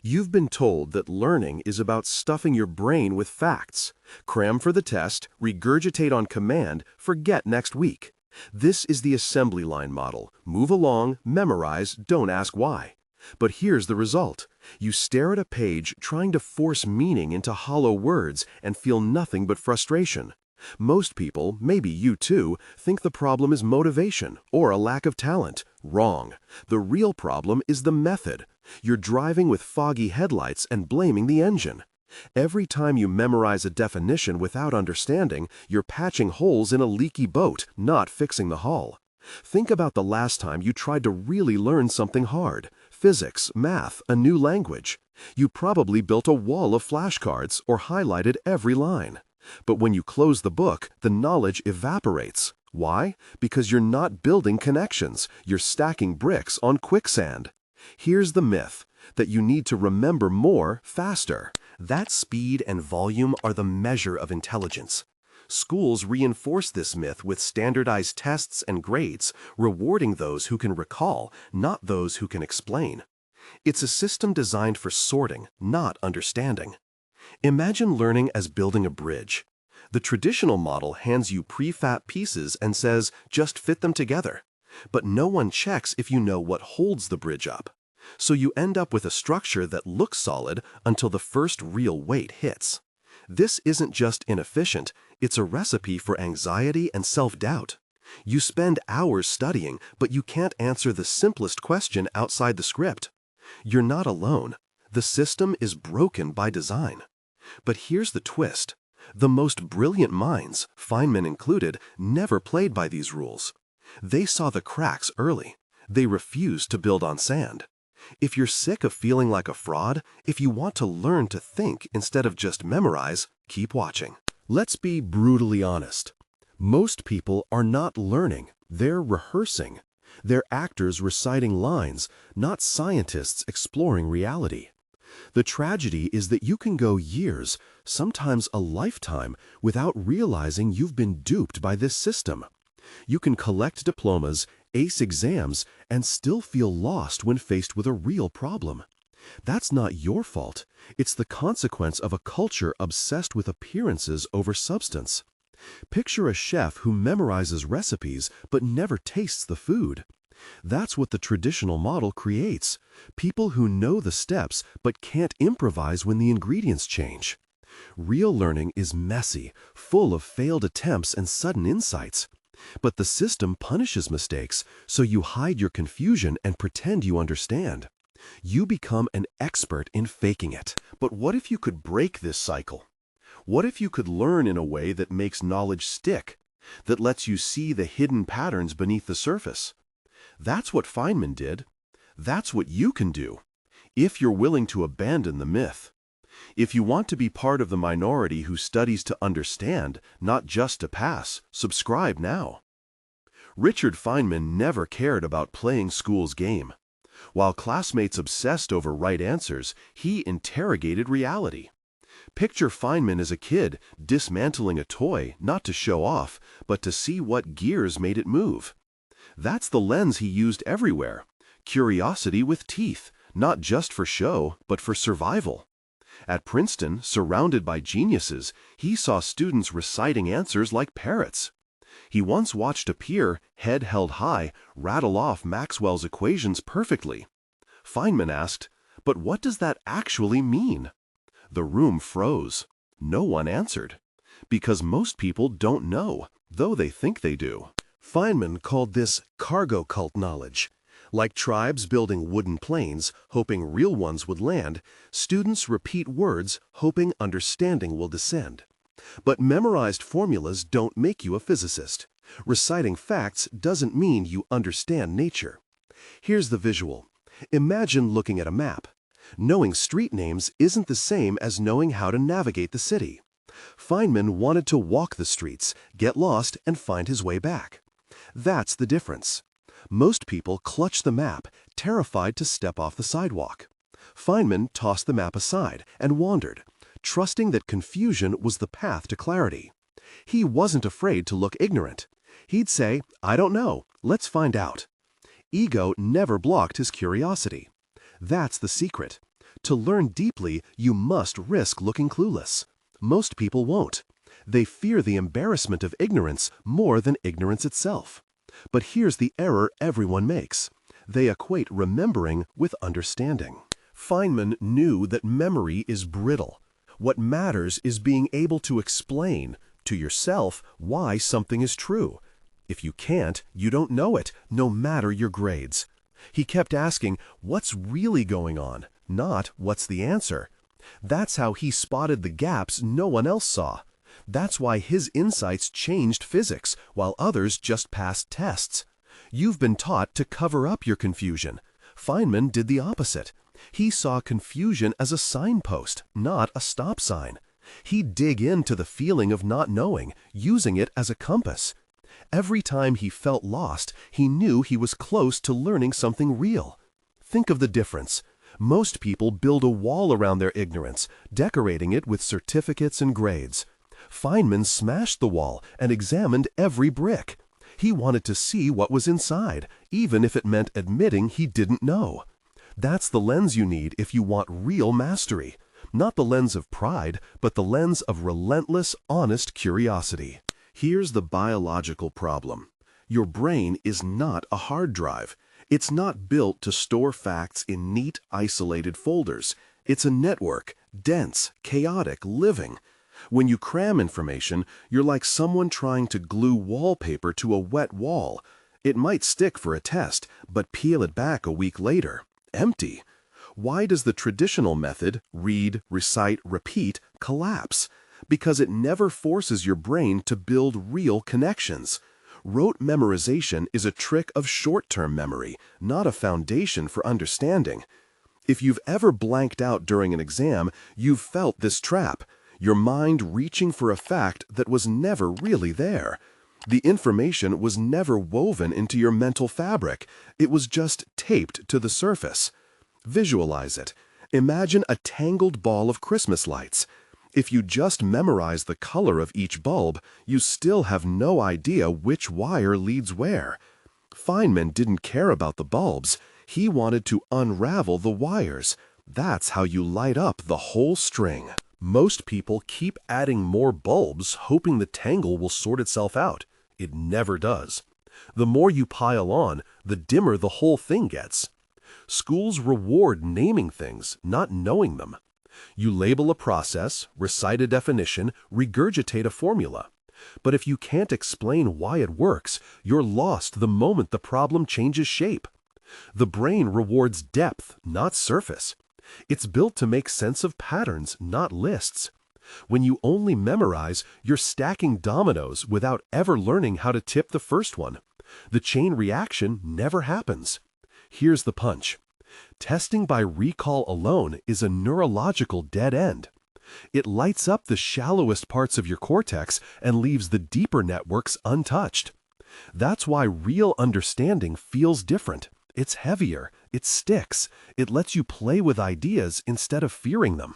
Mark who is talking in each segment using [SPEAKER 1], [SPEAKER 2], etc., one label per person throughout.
[SPEAKER 1] You've been told that learning is about stuffing your brain with facts. Cram for the test, regurgitate on command, forget next week. This is the assembly line model. Move along, memorize, don't ask why. But here's the result. You stare at a page trying to force meaning into hollow words and feel nothing but frustration. Most people, maybe you too, think the problem is motivation or a lack of talent. Wrong. The real problem is the method. You're driving with foggy headlights and blaming the engine. Every time you memorize a definition without understanding, you're patching holes in a leaky boat, not fixing the hull. Think about the last time you tried to really learn something hard. Physics, math, a new language. You probably built a wall of flashcards or highlighted every line. But when you close the book, the knowledge evaporates. Why? Because you're not building connections. You're stacking bricks on quicksand. Here's the myth, that you need to remember more faster. That speed and volume are the measure of intelligence. Schools reinforce this myth with standardized tests and grades, rewarding those who can recall, not those who can explain. It's a system designed for sorting, not understanding. Imagine learning as building a bridge. The traditional model hands you prefab pieces and says, just fit them together. But no one checks if you know what holds the bridge up. So you end up with a structure that looks solid until the first real weight hits. This isn't just inefficient, it's a recipe for anxiety and self-doubt. You spend hours studying, but you can't answer the simplest question outside the script. You're not alone. The system is broken by design. But here's the twist. The most brilliant minds, Feynman included, never played by these rules. They saw the cracks early. They refused to build on sand. If you're sick of feeling like a fraud, if you want to learn to think instead of just memorize, keep watching. Let's be brutally honest. Most people are not learning, they're rehearsing. They're actors reciting lines, not scientists exploring reality. The tragedy is that you can go years, sometimes a lifetime, without realizing you've been duped by this system. You can collect diplomas, ace exams, and still feel lost when faced with a real problem. That's not your fault. It's the consequence of a culture obsessed with appearances over substance. Picture a chef who memorizes recipes but never tastes the food. That's what the traditional model creates. People who know the steps but can't improvise when the ingredients change. Real learning is messy, full of failed attempts and sudden insights. But the system punishes mistakes, so you hide your confusion and pretend you understand. You become an expert in faking it. But what if you could break this cycle? What if you could learn in a way that makes knowledge stick, that lets you see the hidden patterns beneath the surface? That's what Feynman did. That's what you can do, if you're willing to abandon the myth. If you want to be part of the minority who studies to understand, not just to pass, subscribe now. Richard Feynman never cared about playing school's game. While classmates obsessed over right answers, he interrogated reality. Picture Feynman as a kid, dismantling a toy, not to show off, but to see what gears made it move. That's the lens he used everywhere. Curiosity with teeth, not just for show, but for survival. At Princeton, surrounded by geniuses, he saw students reciting answers like parrots. He once watched a peer, head held high, rattle off Maxwell's equations perfectly. Feynman asked, "But what does that actually mean?" The room froze. No one answered. Because most people don't know, though they think they do. Feynman called this cargo cult knowledge. Like tribes building wooden planes, hoping real ones would land, students repeat words, hoping understanding will descend. But memorized formulas don't make you a physicist. Reciting facts doesn't mean you understand nature. Here's the visual. Imagine looking at a map. Knowing street names isn't the same as knowing how to navigate the city. Feynman wanted to walk the streets, get lost, and find his way back. That's the difference. Most people clutch the map, terrified to step off the sidewalk. Feynman tossed the map aside and wandered, trusting that confusion was the path to clarity. He wasn't afraid to look ignorant. He'd say, "I don't know, let's find out." Ego never blocked his curiosity. That's the secret. To learn deeply, you must risk looking clueless. Most people won't. They fear the embarrassment of ignorance more than ignorance itself. But here's the error everyone makes. They equate remembering with understanding. Feynman knew that memory is brittle. What matters is being able to explain to yourself why something is true. If you can't, you don't know it, no matter your grades. He kept asking, what's really going on, not what's the answer. That's how he spotted the gaps no one else saw. That's why his insights changed physics, while others just passed tests. You've been taught to cover up your confusion. Feynman did the opposite. He saw confusion as a signpost, not a stop sign. He'd dig into the feeling of not knowing, using it as a compass. Every time he felt lost, he knew he was close to learning something real. Think of the difference. Most people build a wall around their ignorance, decorating it with certificates and grades. Feynman smashed the wall and examined every brick. He wanted to see what was inside, even if it meant admitting he didn't know. That's the lens you need if you want real mastery. Not the lens of pride, but the lens of relentless, honest curiosity. Here's the biological problem. Your brain is not a hard drive. It's not built to store facts in neat, isolated folders. It's a network, dense, chaotic, living. When you cram information, you're like someone trying to glue wallpaper to a wet wall. It might stick for a test, but peel it back a week later. Empty. Why does the traditional method, read, recite, repeat, collapse? Because it never forces your brain to build real connections. Rote memorization is a trick of short-term memory, not a foundation for understanding. If you've ever blanked out during an exam, you've felt this trap. Your mind reaching for a fact that was never really there. The information was never woven into your mental fabric. It was just taped to the surface. Visualize it. Imagine a tangled ball of Christmas lights. If you just memorize the color of each bulb, you still have no idea which wire leads where. Feynman didn't care about the bulbs. He wanted to unravel the wires. That's how you light up the whole string. Most people keep adding more bulbs, hoping the tangle will sort itself out. It never does. The more you pile on, the dimmer the whole thing gets. Schools reward naming things, not knowing them. You label a process, recite a definition, regurgitate a formula. But if you can't explain why it works, you're lost the moment the problem changes shape. The brain rewards depth, not surface. It's built to make sense of patterns, not lists. When you only memorize, you're stacking dominoes without ever learning how to tip the first one. The chain reaction never happens. Here's the punch. Testing by recall alone is a neurological dead end. It lights up the shallowest parts of your cortex and leaves the deeper networks untouched. That's why real understanding feels different. It's heavier, it sticks, it lets you play with ideas instead of fearing them.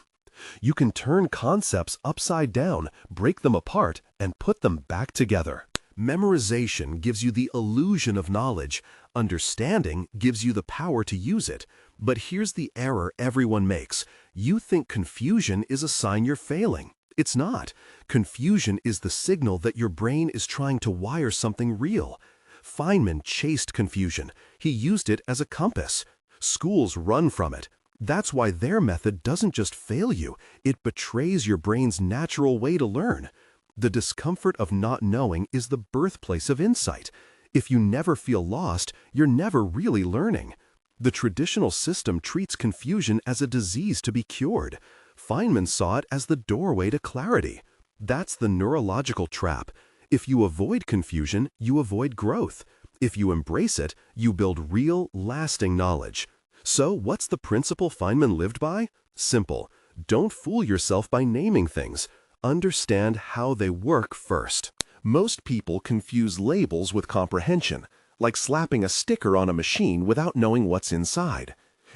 [SPEAKER 1] You can turn concepts upside down, break them apart, and put them back together. Memorization gives you the illusion of knowledge. Understanding gives you the power to use it. But here's the error everyone makes. You think confusion is a sign you're failing. It's not. Confusion is the signal that your brain is trying to wire something real. Feynman chased confusion. He used it as a compass. Schools run from it. That's why their method doesn't just fail you, it betrays your brain's natural way to learn. The discomfort of not knowing is the birthplace of insight. If you never feel lost, you're never really learning. The traditional system treats confusion as a disease to be cured. Feynman saw it as the doorway to clarity. That's the neurological trap. If you avoid confusion, you avoid growth. If you embrace it, you build real, lasting knowledge. So what's the principle Feynman lived by? Simple. Don't fool yourself by naming things. Understand how they work first. Most people confuse labels with comprehension, like slapping a sticker on a machine without knowing what's inside.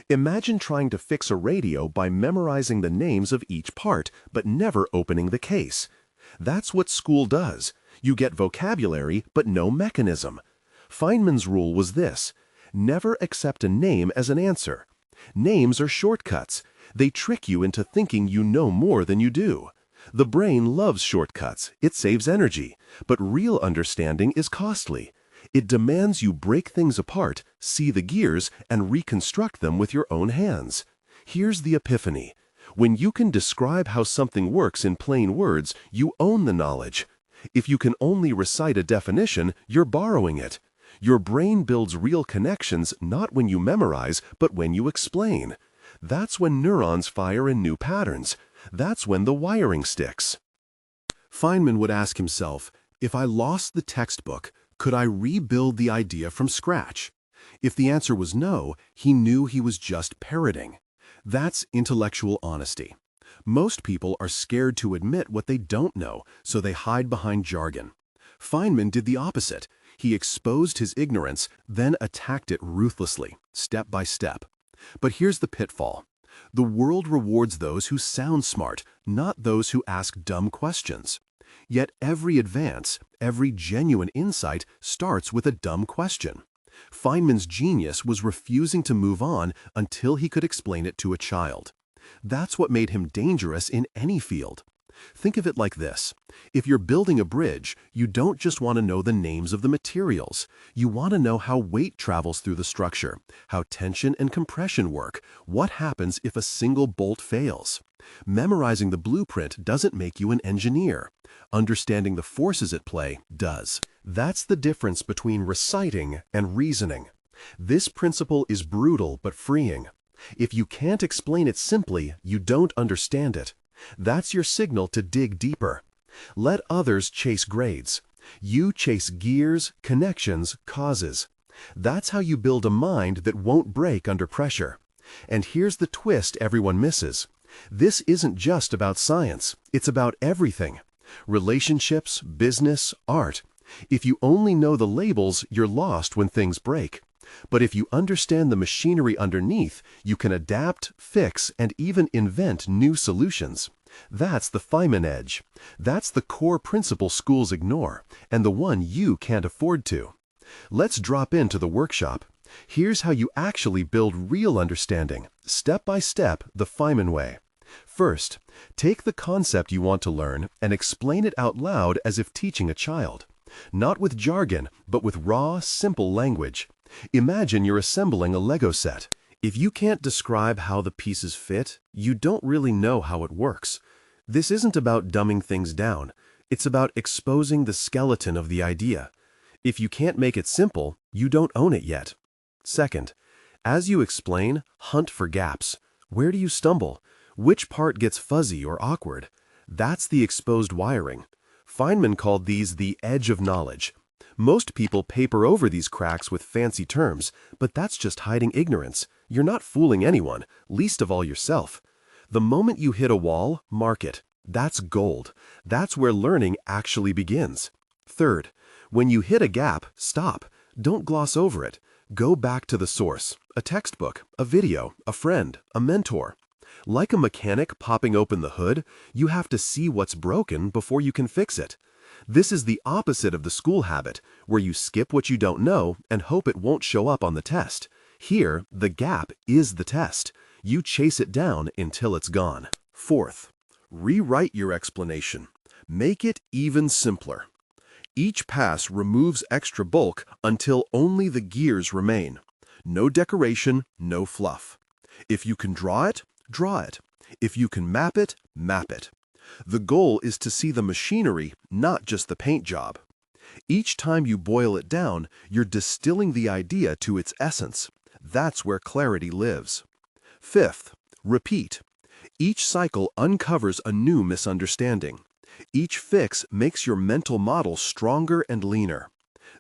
[SPEAKER 1] Imagine trying to fix a radio by memorizing the names of each part, but never opening the case. That's what school does. You get vocabulary, but no mechanism. Feynman's rule was this: never accept a name as an answer. Names are shortcuts. They trick you into thinking you know more than you do. The brain loves shortcuts. It saves energy. But real understanding is costly. It demands you break things apart, see the gears, and reconstruct them with your own hands. Here's the epiphany. When you can describe how something works in plain words, you own the knowledge. If you can only recite a definition, you're borrowing it. Your brain builds real connections not when you memorize, but when you explain. That's when neurons fire in new patterns. That's when the wiring sticks. Feynman would ask himself, if I lost the textbook, could I rebuild the idea from scratch? If the answer was no, he knew he was just parroting. That's intellectual honesty. Most people are scared to admit what they don't know, so they hide behind jargon. Feynman did the opposite. He exposed his ignorance, then attacked it ruthlessly, step by step. But here's the pitfall. The world rewards those who sound smart, not those who ask dumb questions. Yet every advance, every genuine insight starts with a dumb question. Feynman's genius was refusing to move on until he could explain it to a child. That's what made him dangerous in any field. Think of it like this. If you're building a bridge, you don't just want to know the names of the materials. You want to know how weight travels through the structure, how tension and compression work, what happens if a single bolt fails. Memorizing the blueprint doesn't make you an engineer. Understanding the forces at play does. That's the difference between reciting and reasoning. This principle is brutal but freeing. If you can't explain it simply, you don't understand it. That's your signal to dig deeper. Let others chase grades. You chase gears, connections, causes. That's how you build a mind that won't break under pressure. And here's the twist everyone misses. This isn't just about science. It's about everything. Relationships, business, art. If you only know the labels, you're lost when things break. But if you understand the machinery underneath, you can adapt, fix, and even invent new solutions. That's the Feynman edge. That's the core principle schools ignore, and the one you can't afford to. Let's drop into the workshop. Here's how you actually build real understanding, step by step, the Feynman way. First, take the concept you want to learn and explain it out loud as if teaching a child. Not with jargon, but with raw, simple language. Imagine you're assembling a Lego set. If you can't describe how the pieces fit, you don't really know how it works. This isn't about dumbing things down. It's about exposing the skeleton of the idea. If you can't make it simple, you don't own it yet. Second, as you explain, hunt for gaps. Where do you stumble? Which part gets fuzzy or awkward? That's the exposed wiring. Feynman called these the edge of knowledge. Most people paper over these cracks with fancy terms, but that's just hiding ignorance. You're not fooling anyone, least of all yourself. The moment you hit a wall, mark it. That's gold. That's where learning actually begins. Third, when you hit a gap, stop. Don't gloss over it. Go back to the source, a textbook, a video, a friend, a mentor. Like a mechanic popping open the hood, you have to see what's broken before you can fix it. This is the opposite of the school habit, where you skip what you don't know and hope it won't show up on the test. Here, the gap is the test. You chase it down until it's gone. Fourth, rewrite your explanation. Make it even simpler. Each pass removes extra bulk until only the gears remain. No decoration, no fluff. If you can draw it, draw it. If you can map it, map it. The goal is to see the machinery, not just the paint job. Each time you boil it down, you're distilling the idea to its essence. That's where clarity lives. Fifth, repeat. Each cycle uncovers a new misunderstanding. Each fix makes your mental model stronger and leaner.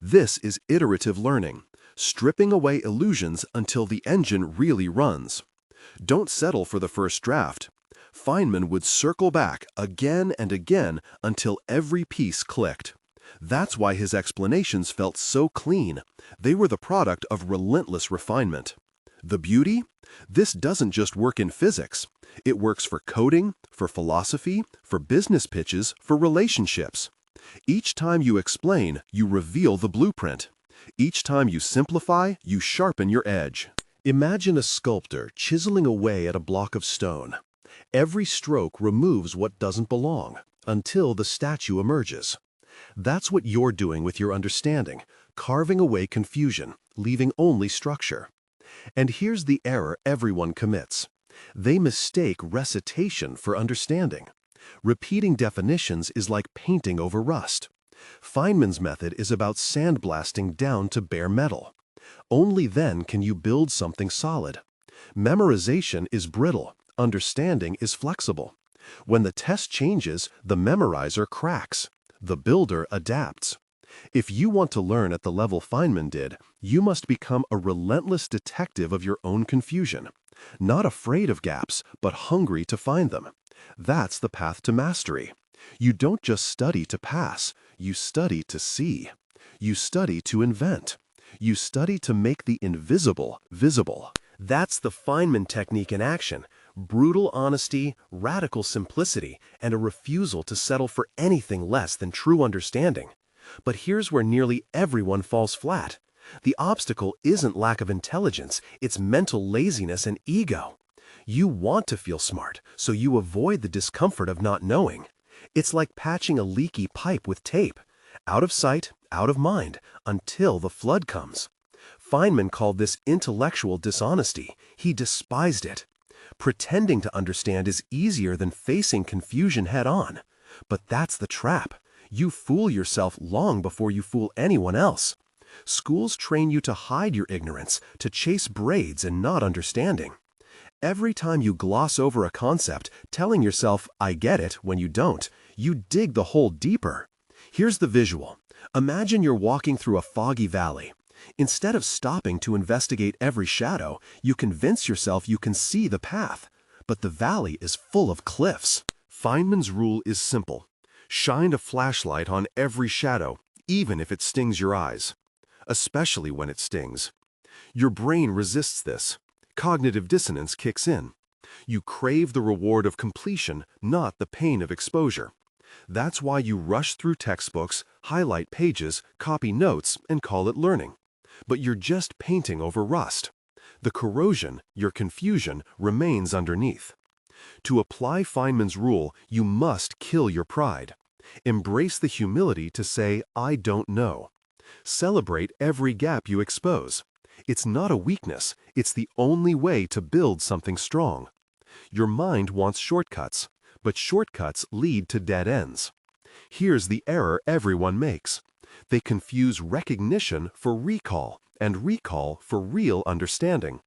[SPEAKER 1] This is iterative learning, stripping away illusions until the engine really runs. Don't settle for the first draft. Feynman would circle back again and again until every piece clicked. That's why his explanations felt so clean. They were the product of relentless refinement. The beauty? This doesn't just work in physics. It works for coding, for philosophy, for business pitches, for relationships. Each time you explain, you reveal the blueprint. Each time you simplify, you sharpen your edge. Imagine a sculptor chiseling away at a block of stone. Every stroke removes what doesn't belong until the statue emerges. That's what you're doing with your understanding, carving away confusion, leaving only structure. And here's the error everyone commits. They mistake recitation for understanding. Repeating definitions is like painting over rust. Feynman's method is about sandblasting down to bare metal. Only then can you build something solid. Memorization is brittle. Understanding is flexible. When the test changes, the memorizer cracks. The builder adapts. If you want to learn at the level Feynman did, you must become a relentless detective of your own confusion. Not afraid of gaps, but hungry to find them. That's the path to mastery. You don't just study to pass, you study to see. You study to invent. You study to make the invisible visible. That's the Feynman technique in action. Brutal honesty, radical simplicity, and a refusal to settle for anything less than true understanding. But here's where nearly everyone falls flat. The obstacle isn't lack of intelligence, it's mental laziness and ego. You want to feel smart, so you avoid the discomfort of not knowing. It's like patching a leaky pipe with tape. Out of sight, out of mind, until the flood comes. Feynman called this intellectual dishonesty. He despised it. Pretending to understand is easier than facing confusion head-on. But that's the trap. You fool yourself long before you fool anyone else. Schools train you to hide your ignorance, to chase braids and not understanding. Every time you gloss over a concept, telling yourself, "I get it," when you don't, you dig the hole deeper. Here's the visual. Imagine you're walking through a foggy valley. Instead of stopping to investigate every shadow, you convince yourself you can see the path. But the valley is full of cliffs. Feynman's rule is simple. Shine a flashlight on every shadow, even if it stings your eyes. Especially when it stings. Your brain resists this. Cognitive dissonance kicks in. You crave the reward of completion, not the pain of exposure. That's why you rush through textbooks, highlight pages, copy notes, and call it learning. But you're just painting over rust. The corrosion, your confusion, remains underneath. To apply Feynman's rule, you must kill your pride. Embrace the humility to say, "I don't know." Celebrate every gap you expose. It's not a weakness, it's the only way to build something strong. Your mind wants shortcuts, but shortcuts lead to dead ends. Here's the error everyone makes. They confuse recognition for recall, and recall for real understanding.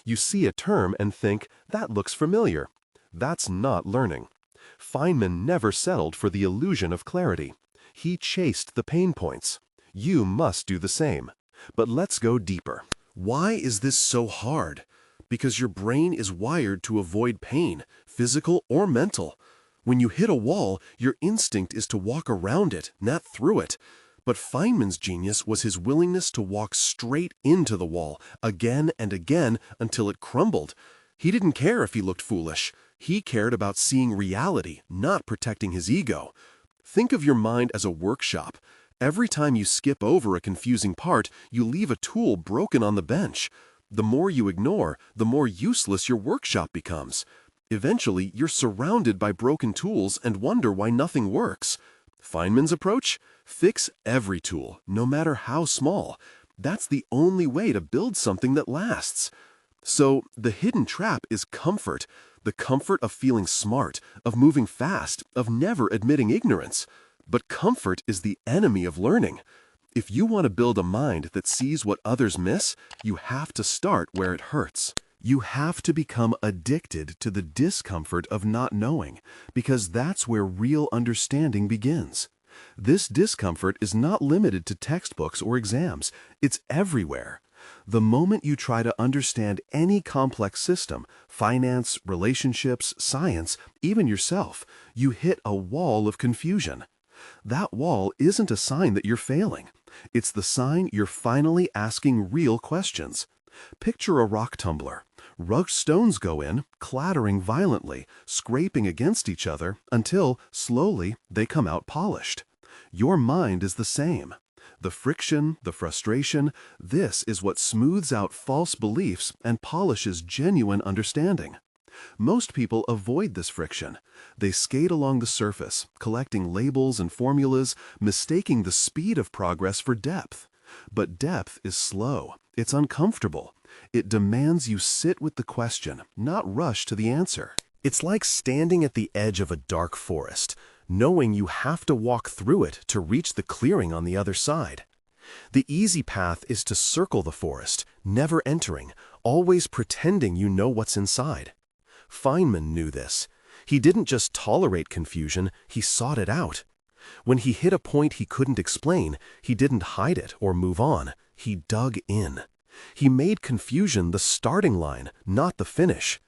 [SPEAKER 1] You see a term and think, "That looks familiar." That's not learning. Feynman never settled for the illusion of clarity. He chased the pain points. You must do the same. But let's go deeper. Why is this so hard? Because your brain is wired to avoid pain, physical or mental. When you hit a wall, your instinct is to walk around it, not through it. But Feynman's genius was his willingness to walk straight into the wall, again and again, until it crumbled. He didn't care if he looked foolish. He cared about seeing reality, not protecting his ego. Think of your mind as a workshop. Every time you skip over a confusing part, you leave a tool broken on the bench. The more you ignore, the more useless your workshop becomes. Eventually, you're surrounded by broken tools and wonder why nothing works. Feynman's approach? Fix every tool, no matter how small. That's the only way to build something that lasts. So, the hidden trap is comfort. The comfort of feeling smart, of moving fast, of never admitting ignorance. But comfort is the enemy of learning. If you want to build a mind that sees what others miss, you have to start where it hurts. You have to become addicted to the discomfort of not knowing, because that's where real understanding begins. This discomfort is not limited to textbooks or exams. It's everywhere. The moment you try to understand any complex system, finance, relationships, science, even yourself, you hit a wall of confusion. That wall isn't a sign that you're failing. It's the sign you're finally asking real questions. Picture a rock tumbler. Rugged stones go in, clattering violently, scraping against each other until, slowly, they come out polished. Your mind is the same. The friction, the frustration, this is what smooths out false beliefs and polishes genuine understanding. Most people avoid this friction. They skate along the surface, collecting labels and formulas, mistaking the speed of progress for depth. But depth is slow. It's uncomfortable. It demands you sit with the question, not rush to the answer. It's like standing at the edge of a dark forest, knowing you have to walk through it to reach the clearing on the other side. The easy path is to circle the forest, never entering, always pretending you know what's inside. Feynman knew this. He didn't just tolerate confusion, he sought it out. When he hit a point he couldn't explain, he didn't hide it or move on. He dug in. He made confusion the starting line, not the finish.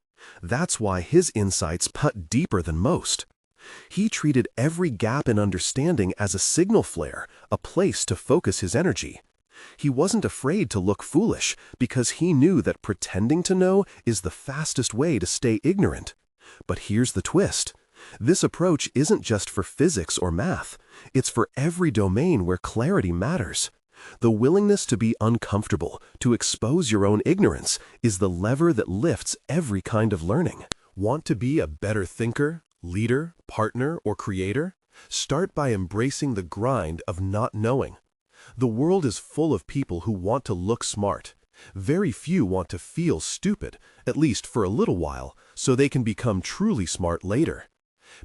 [SPEAKER 1] That's why his insights cut deeper than most. He treated every gap in understanding as a signal flare, a place to focus his energy. He wasn't afraid to look foolish because he knew that pretending to know is the fastest way to stay ignorant. But here's the twist. This approach isn't just for physics or math. It's for every domain where clarity matters. The willingness to be uncomfortable, to expose your own ignorance, is the lever that lifts every kind of learning. Want to be a better thinker, leader, partner, or creator? Start by embracing the grind of not knowing. The world is full of people who want to look smart. Very few want to feel stupid, at least for a little while, so they can become truly smart later.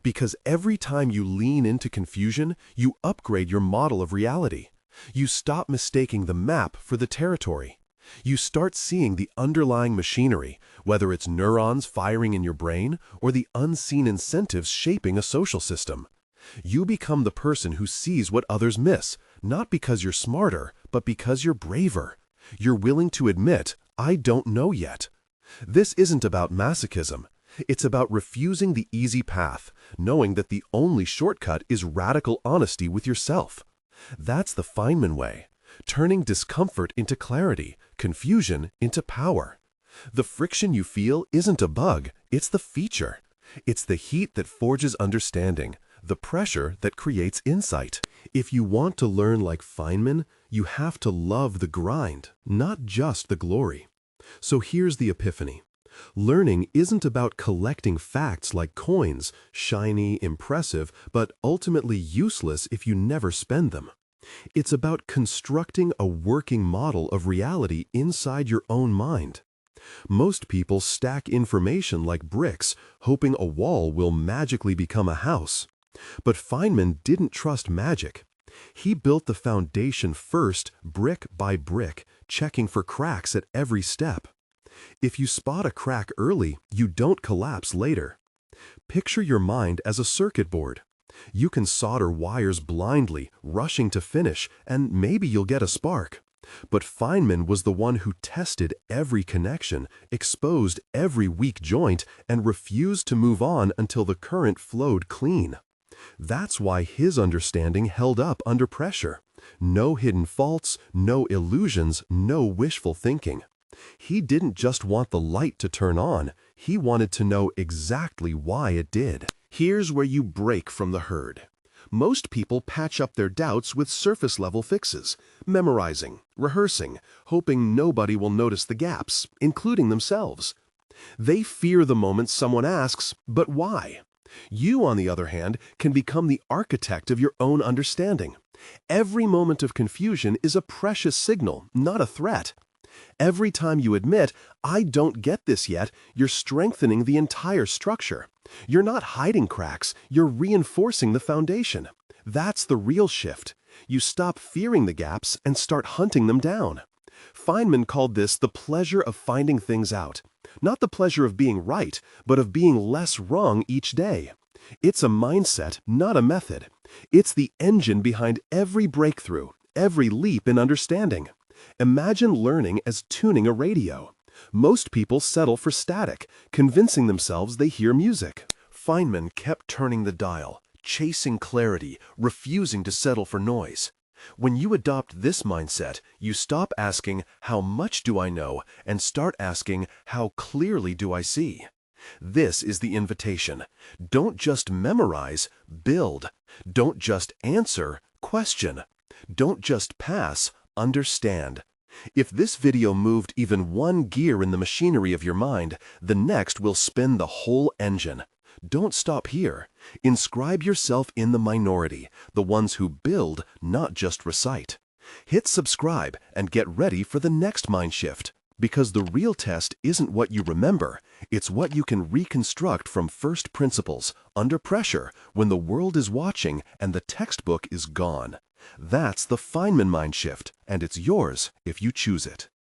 [SPEAKER 1] Because every time you lean into confusion, you upgrade your model of reality. You stop mistaking the map for the territory. You start seeing the underlying machinery, whether it's neurons firing in your brain or the unseen incentives shaping a social system. You become the person who sees what others miss, not because you're smarter, but because you're braver. You're willing to admit, I don't know yet. This isn't about masochism. It's about refusing the easy path, knowing that the only shortcut is radical honesty with yourself. That's the Feynman way, turning discomfort into clarity, confusion into power. The friction you feel isn't a bug, it's the feature. It's the heat that forges understanding, the pressure that creates insight. If you want to learn like Feynman, you have to love the grind, not just the glory. So here's the epiphany. Learning isn't about collecting facts like coins, shiny, impressive, but ultimately useless if you never spend them. It's about constructing a working model of reality inside your own mind. Most people stack information like bricks, hoping a wall will magically become a house. But Feynman didn't trust magic. He built the foundation first, brick by brick, checking for cracks at every step. If you spot a crack early, you don't collapse later. Picture your mind as a circuit board. You can solder wires blindly, rushing to finish, and maybe you'll get a spark. But Feynman was the one who tested every connection, exposed every weak joint, and refused to move on until the current flowed clean. That's why his understanding held up under pressure. No hidden faults, no illusions, no wishful thinking. He didn't just want the light to turn on, he wanted to know exactly why it did. Here's where you break from the herd. Most people patch up their doubts with surface-level fixes, memorizing, rehearsing, hoping nobody will notice the gaps, including themselves. They fear the moment someone asks, but why? You, on the other hand, can become the architect of your own understanding. Every moment of confusion is a precious signal, not a threat. Every time you admit, I don't get this yet, you're strengthening the entire structure. You're not hiding cracks, you're reinforcing the foundation. That's the real shift. You stop fearing the gaps and start hunting them down. Feynman called this the pleasure of finding things out. Not the pleasure of being right, but of being less wrong each day. It's a mindset, not a method. It's the engine behind every breakthrough, every leap in understanding. Imagine learning as tuning a radio. Most people settle for static, convincing themselves they hear music. Feynman kept turning the dial, chasing clarity, refusing to settle for noise. When you adopt this mindset, you stop asking, how much do I know, and start asking, how clearly do I see? This is the invitation. Don't just memorize, build. Don't just answer, question. Don't just pass, understand. If this video moved even one gear in the machinery of your mind, the next will spin the whole engine. Don't stop here. Inscribe yourself in the minority, the ones who build, not just recite. Hit subscribe and get ready for the next mind shift. Because the real test isn't what you remember, it's what you can reconstruct from first principles, under pressure, when the world is watching and the textbook is gone. That's the Feynman mind shift, and it's yours if you choose it.